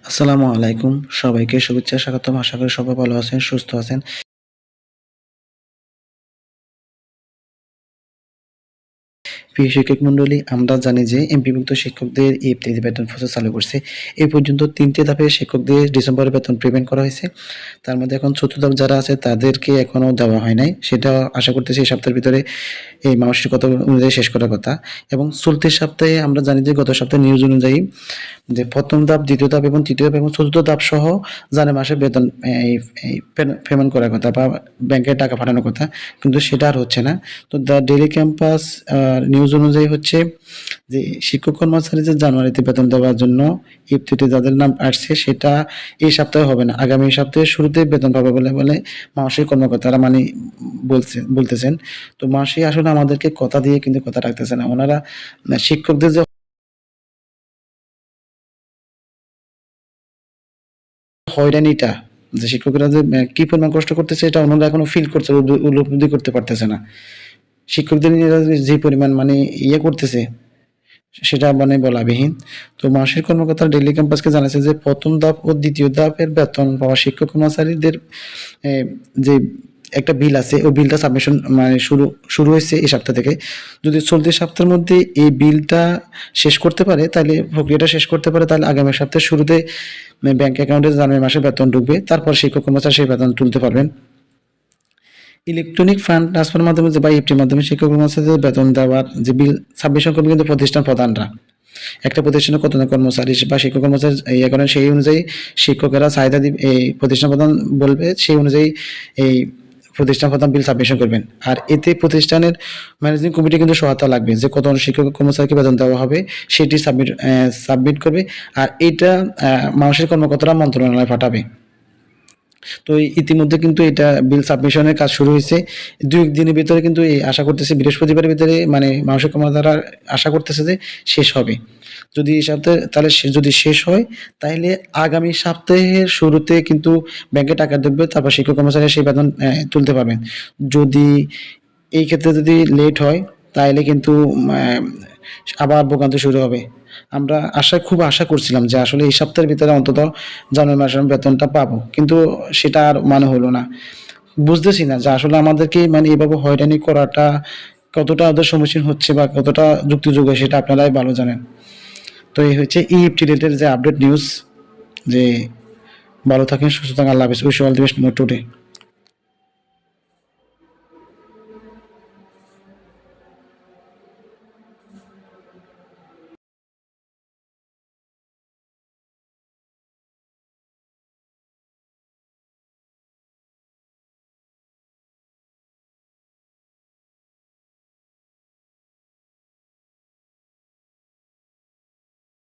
আসসালামু আলাইকুম। সবাইকে শুভেচ্ছা স্বাগতম। আশা করি সবাই ভালো আছেন, সুস্থ আছেন। প্রিয় শিক্ষক মণ্ডলী, আমরা জানি যে এমপিভুক্ত শিক্ষকদের ইফতেদায়ী বেতন প্রসেস চালু করছে। এই পর্যন্ত ৩টি ধাপে শিক্ষকদের ডিসেম্বরে বেতন পেমেন্ট করা হয়েছে। তার মধ্যে এখন ৪র্থ ধাপ যারা আছে তাদেরকে এখনো দেওয়া হয় নাই। সেটা আশা করতেছি এই সপ্তাহের ভিতরে এই মানসিকতা অনুযায়ী শেষ করার কথা। এবং চলতি সপ্তাহে আমরা জানি যে গত সপ্তাহে নিউজ অনুযায়ী যে ১ম ধাপ, ২য় ধাপ এবং ৩য় ধাপ এবং ৪র্থ ধাপ সহ জানুয়ারি মাসে বেতন এই এই পেমেন্ট করার কথা বা ব্যাংকে টাকা পাঠানোর কথা। কিন্তু সেটা আর হচ্ছে না। তো দ্য ডেইলি ক্যাম্পাস নিউজ অনুযায়ী হচ্ছে যে শিক্ষক কর্মচারীদের জানুয়ারিতে বেতন দেওয়ার জন্য ইফতিতে যাদের নাম আসছে সেটা এই সপ্তাহে হবে না। আগামী সপ্তাহের শুরুতে বেতন পাবে বলে মানসিক কর্মকর্তারা বলতেছেন। তো মাসি আসলে আমাদেরকে কথা দিয়ে কিন্তু কথা রাখতেছে না। ওনারা শিক্ষকদের যে হয়রানিটা, যে শিক্ষকরা যে কি পরিমাণ কষ্ট করতেছে এটা ওনারা এখনো ফিল করছে, উপলব্ধি করতে পারতেছে না। শিক্ষকদের নিয়ে যে পরিমাণ মানে করতেছে সেটা মানে বলাবিহীন। তো মাসিক কর্মকর্তা ডেইলি ক্যাম্পাসকে জানাচ্ছে যে ১ম ধাপ ও ২য় ধাপের বেতন পাওয়া শিক্ষক কর্মচারীদের এ যে একটা বিল আছে ওই বিলটা সাবমিশন মানে শুরু হয়েছে এই সপ্তাহ থেকে। যদি চলতি সপ্তাহের মধ্যে এই বিলটা শেষ করতে পারে তাহলে প্রক্রিয়াটা শেষ করতে পারে তাহলে আগামী সপ্তাহের শুরুতে ব্যাংক অ্যাকাউন্টে জানুয়ারি মাসে বেতন ঢুকবে। তারপর শিক্ষক কর্মচারী সেই বেতন তুলতে পারবেন। ইলেকট্রনিক ফান্ড ট্রান্সফারের মাধ্যমে বা ইএফটির মাধ্যমে শিক্ষক কর্মচারীদের বেতন দেওয়ার যে বিল সাবমিশন করবে কিন্তু প্রতিষ্ঠান প্রধানরা। একটা প্রতিষ্ঠানে কতজন কর্মচারী বা শিক্ষক কর্মচারী করেন সেই অনুযায়ী শিক্ষকেরা চাহিদা দিবে, এই প্রতিষ্ঠান প্রধান বলবে সেই অনুযায়ী এই প্রতিষ্ঠান প্রধান বিল সাবমিশন করবেন। আর এতে প্রতিষ্ঠানের ম্যানেজিং কমিটি কিন্তু সহায়তা লাগবে যে কতজন শিক্ষক কর্মচারীকে বেতন দেওয়া হবে সেটি সাবমিট করবে। আর এটা মানসিক কর্মকর্তারা মন্ত্রণালয়ে পাঠাবে। তো ইতিমধ্যে কিন্তু এটা বিল সাবমিশনের কাজ শুরু হয়েছে। ২ দিনের ভিতরে কিন্তু আশা করতেছি বৃহস্পতিবারের ভিতরে মানে মানসিক কর্মকর্তারা আশা করতেছে যে শেষ হবে। যদি এই সপ্তাহে তাহলে যদি শেষ হয় তাইলে আগামী সপ্তাহের শুরুতে কিন্তু ব্যাংকে টাকা ঢুকবে, তারপর শিক্ষক কর্মচারীরা সেই বেতন তুলতে পারবেন। যদি এই ক্ষেত্রে যদি লেট হয় তাইলে কিন্তু আবার ভোগান্তি শুরু হবে। আমরা খুব আশা করছিলাম যে আসলে এই সপ্তাহের ভিতরে অন্তত জানুয়ারি মাসের বেতনটা পাবো। কিন্তু সেটা আর মানে হলো না। বুঝতেছি না যে আসলে আমাদেরকে মানে এভাবে হয়রানি করাটা কতটা ওদের সম্মুখীন হচ্ছে বা কতটা যুক্তিযোগ্য সেটা আপনারাই ভালো জানেন। তো এই হচ্ছে ইএফটি রিলেটেড যে আপডেট নিউজ। যে ভালো থাকেন, সুস্থ থাকেন। আল্লাহ হাফেজ। Wish you all the best today.